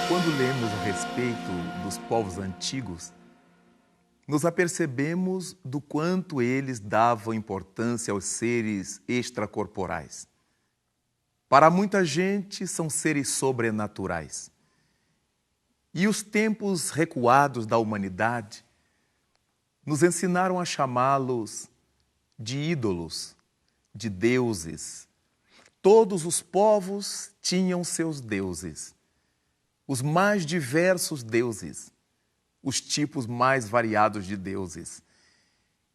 Quando lemos a respeito dos povos antigos, nos apercebemos do quanto eles davam importância aos seres extracorporais. Para muita gente, são seres sobrenaturais. E os tempos recuados da humanidade nos ensinaram a chamá-los de ídolos, de deuses. Todos os povos tinham seus deuses, os mais diversos deuses, os tipos mais variados de deuses.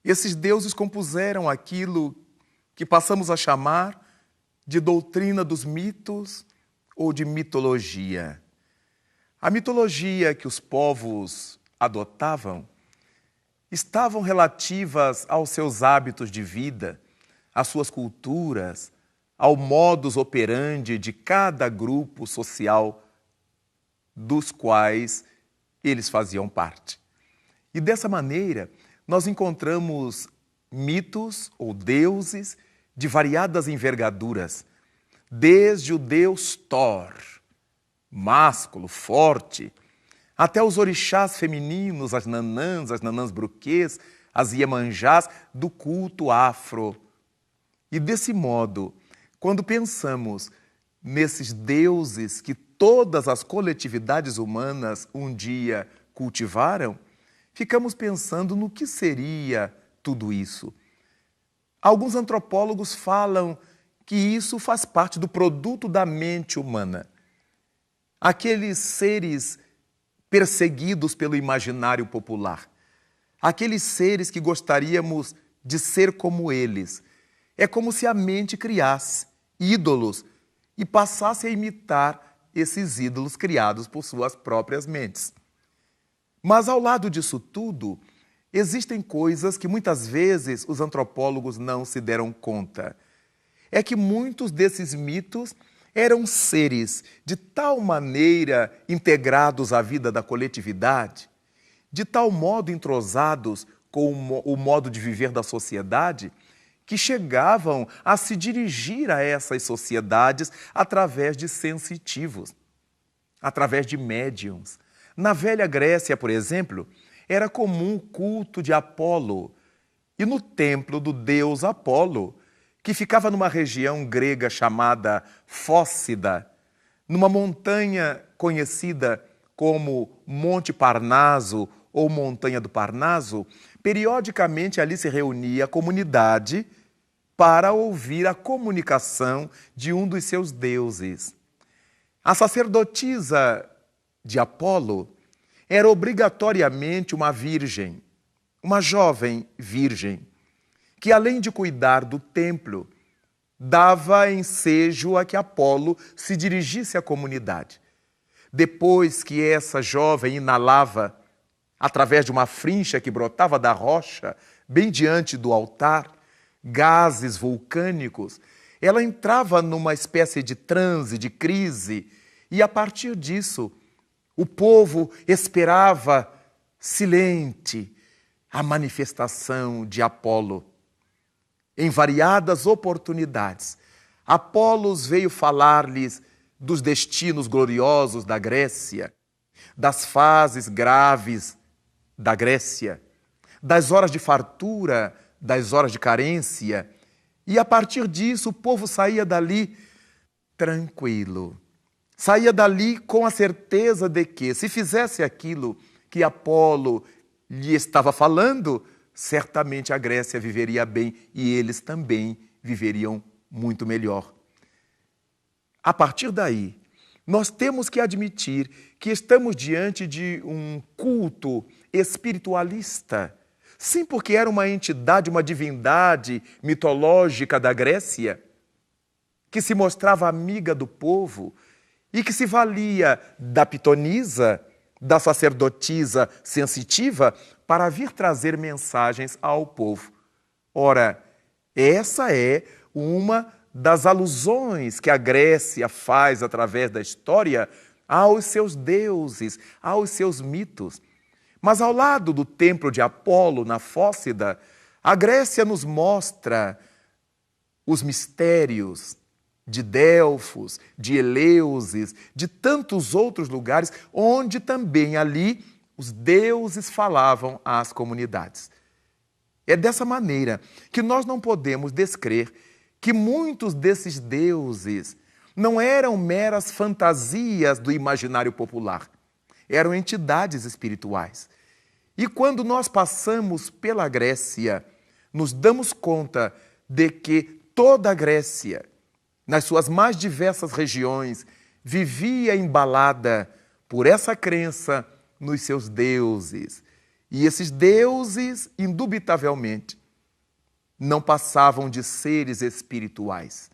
Esses deuses compuseram aquilo que passamos a chamar de doutrina dos mitos ou de mitologia. A mitologia que os povos adotavam estavam relativas aos seus hábitos de vida, às suas culturas, ao modus operandi de cada grupo social dos quais eles faziam parte. E dessa maneira, nós encontramos mitos ou deuses de variadas envergaduras, desde o deus Thor, másculo, forte, até os orixás femininos, as nanãs bruquês, as iemanjás do culto afro. E desse modo, quando pensamos nesses deuses que todas as coletividades humanas um dia cultivaram, ficamos pensando no que seria tudo isso. Alguns antropólogos falam que isso faz parte do produto da mente humana. Aqueles seres perseguidos pelo imaginário popular, aqueles seres que gostaríamos de ser como eles. É como se a mente criasse ídolos e passasse a imitar esses ídolos criados por suas próprias mentes. Mas ao lado disso tudo, existem coisas que muitas vezes os antropólogos não se deram conta. É que muitos desses mitos eram seres de tal maneira integrados à vida da coletividade, de tal modo entrosados com o modo de viver da sociedade, que chegavam a se dirigir a essas sociedades através de sensitivos, através de médiuns. Na velha Grécia, por exemplo, era comum o culto de Apolo. E no templo do deus Apolo, que ficava numa região grega chamada Fócida, numa montanha conhecida como Monte Parnaso ou Montanha do Parnaso, periodicamente ali se reunia a comunidade para ouvir a comunicação de um dos seus deuses. A sacerdotisa de Apolo era obrigatoriamente uma virgem, uma jovem virgem, que além de cuidar do templo, dava ensejo a que Apolo se dirigisse à comunidade. Depois que essa jovem inalava, através de uma frincha que brotava da rocha, bem diante do altar, gases vulcânicos, ela entrava numa espécie de transe, de crise, e a partir disso, o povo esperava, silente, a manifestação de Apolo. Em variadas oportunidades, Apolos veio falar-lhes dos destinos gloriosos da Grécia, das fases graves da Grécia, das horas de fartura, das horas de carência, e a partir disso o povo saía dali tranquilo. Saía dali com a certeza de que, se fizesse aquilo que Apolo lhe estava falando, certamente a Grécia viveria bem e eles também viveriam muito melhor. A partir daí, nós temos que admitir que estamos diante de um culto espiritualista. Sim, porque era uma entidade, uma divindade mitológica da Grécia, que se mostrava amiga do povo e que se valia da pitonisa, da sacerdotisa sensitiva, para vir trazer mensagens ao povo. Ora, essa é uma das alusões que a Grécia faz através da história aos seus deuses, aos seus mitos. Mas ao lado do templo de Apolo, na Fócida, a Grécia nos mostra os mistérios de Delfos, de Eleusis, de tantos outros lugares, onde também ali os deuses falavam às comunidades. É dessa maneira que nós não podemos descrer que muitos desses deuses não eram meras fantasias do imaginário popular, eram entidades espirituais. E quando nós passamos pela Grécia, nos damos conta de que toda a Grécia, nas suas mais diversas regiões, vivia embalada por essa crença nos seus deuses. E esses deuses, indubitavelmente, não passavam de seres espirituais.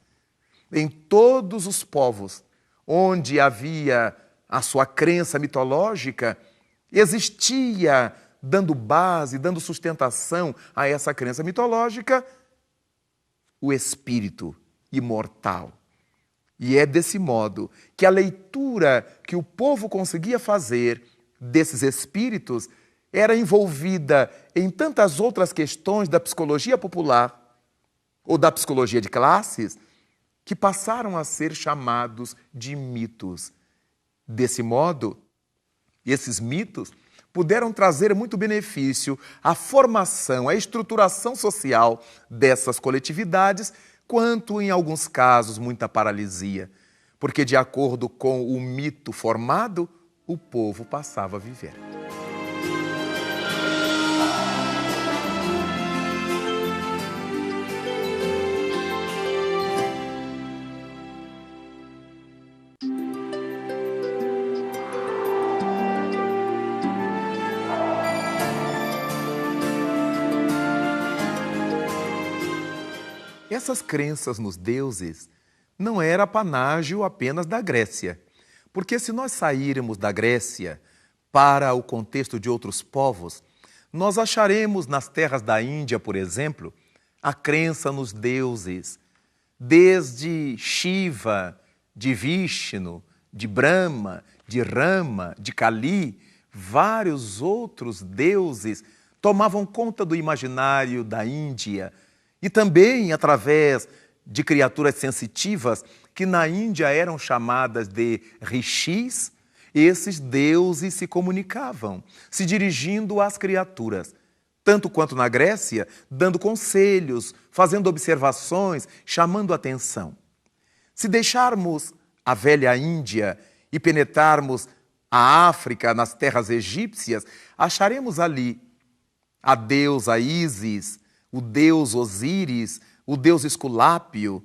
Em todos os povos onde havia a sua crença mitológica, existia, dando base, dando sustentação a essa crença mitológica, o espírito imortal. E é desse modo que a leitura que o povo conseguia fazer desses espíritos era envolvida em tantas outras questões da psicologia popular ou da psicologia de classes que passaram a ser chamados de mitos. Desse modo, esses mitos puderam trazer muito benefício à formação, à estruturação social dessas coletividades, quanto, em alguns casos, muita paralisia, porque, de acordo com o mito formado, o povo passava a viver. Essas crenças nos deuses não era panágio apenas da Grécia, porque se nós sairmos da Grécia para o contexto de outros povos, nós acharemos nas terras da Índia, por exemplo, a crença nos deuses, desde Shiva, de Vishnu, de Brahma, de Rama, de Kali, vários outros deuses tomavam conta do imaginário da Índia, e também através de criaturas sensitivas que na Índia eram chamadas de rishis, esses deuses se comunicavam, se dirigindo às criaturas, tanto quanto na Grécia, dando conselhos, fazendo observações, chamando atenção. Se deixarmos a velha Índia e penetrarmos a África, nas terras egípcias, acharemos ali a deusa Ísis, o deus Osíris, o deus Esculápio,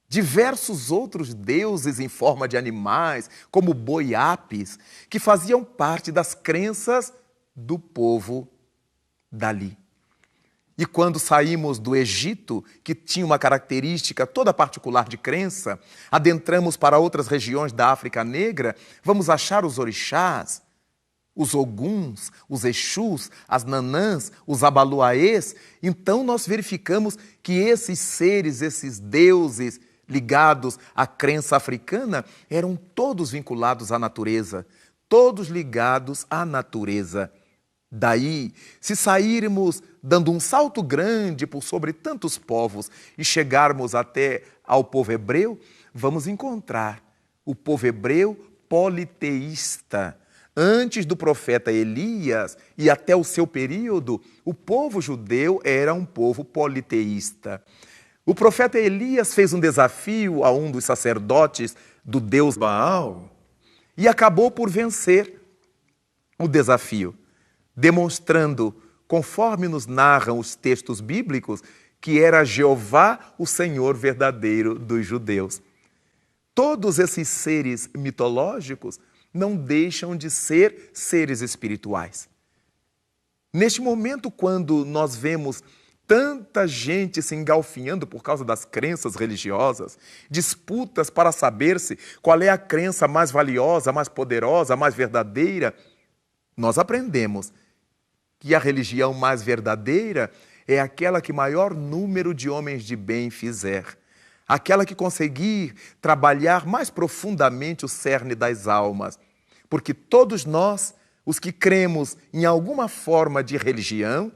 diversos outros deuses em forma de animais, como boi Apis, que faziam parte das crenças do povo dali. E quando saímos do Egito, que tinha uma característica toda particular de crença, adentramos para outras regiões da África Negra, vamos achar os orixás, os oguns, os exus, as nanãs, os abaluaês. Então nós verificamos que esses seres, esses deuses ligados à crença africana, eram todos vinculados à natureza, todos ligados à natureza. Daí, se sairmos dando um salto grande por sobre tantos povos e chegarmos até ao povo hebreu, vamos encontrar o povo hebreu politeísta. Antes do profeta Elias e até o seu período, o povo judeu era um povo politeísta. O profeta Elias fez um desafio a um dos sacerdotes do deus Baal e acabou por vencer o desafio, demonstrando, conforme nos narram os textos bíblicos, que era Jeová o Senhor verdadeiro dos judeus. Todos esses seres mitológicos não deixam de ser seres espirituais. Neste momento, quando nós vemos tanta gente se engalfinhando por causa das crenças religiosas, disputas para saber-se qual é a crença mais valiosa, mais poderosa, mais verdadeira, nós aprendemos que a religião mais verdadeira é aquela que maior número de homens de bem fizer, aquela que conseguir trabalhar mais profundamente o cerne das almas, porque todos nós, os que cremos em alguma forma de religião,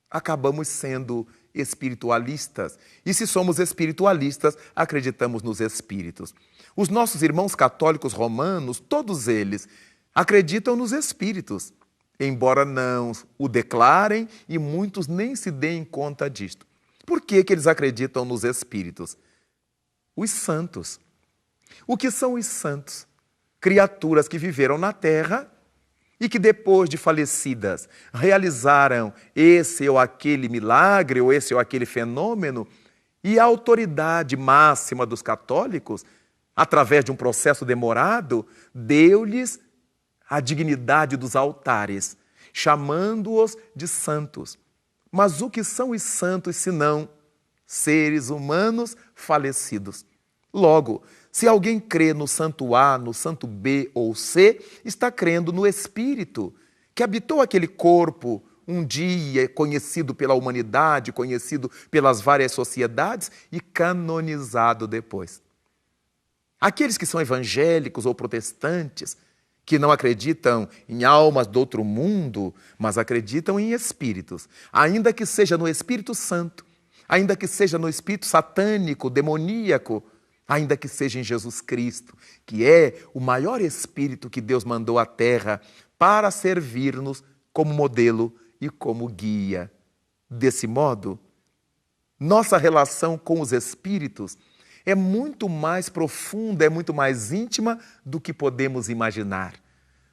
acabamos sendo espiritualistas. E se somos espiritualistas, acreditamos nos espíritos. Os nossos irmãos católicos romanos, todos eles, acreditam nos espíritos, embora não o declarem e muitos nem se deem conta disto. Por que eles acreditam nos espíritos? Os santos. O que são os santos? Criaturas que viveram na terra e que depois de falecidas realizaram esse ou aquele milagre ou esse ou aquele fenômeno, e a autoridade máxima dos católicos, através de um processo demorado, deu-lhes a dignidade dos altares, chamando-os de santos. Mas o que são os santos senão seres humanos falecidos? Logo, se alguém crê no santo A, no santo B ou C, está crendo no Espírito, que habitou aquele corpo um dia, conhecido pela humanidade, conhecido pelas várias sociedades e canonizado depois. Aqueles que são evangélicos ou protestantes, que não acreditam em almas do outro mundo, mas acreditam em espíritos, ainda que seja no Espírito Santo, ainda que seja no espírito satânico, demoníaco, ainda que seja em Jesus Cristo, que é o maior espírito que Deus mandou à terra para servir-nos como modelo e como guia. Desse modo, nossa relação com os espíritos é muito mais profunda, é muito mais íntima do que podemos imaginar.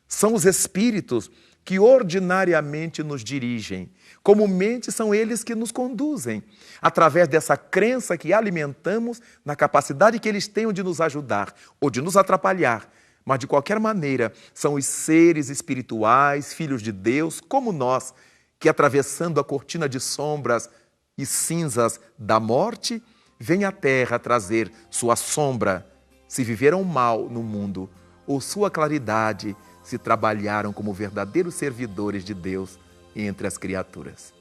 São os espíritos que ordinariamente nos dirigem. Comumente são eles que nos conduzem, através dessa crença que alimentamos na capacidade que eles tenham de nos ajudar ou de nos atrapalhar. Mas, de qualquer maneira, são os seres espirituais, filhos de Deus, como nós, que atravessando a cortina de sombras e cinzas da morte, vêm à terra trazer sua sombra, se viveram mal no mundo, ou sua claridade, se trabalharam como verdadeiros servidores de Deus entre as criaturas.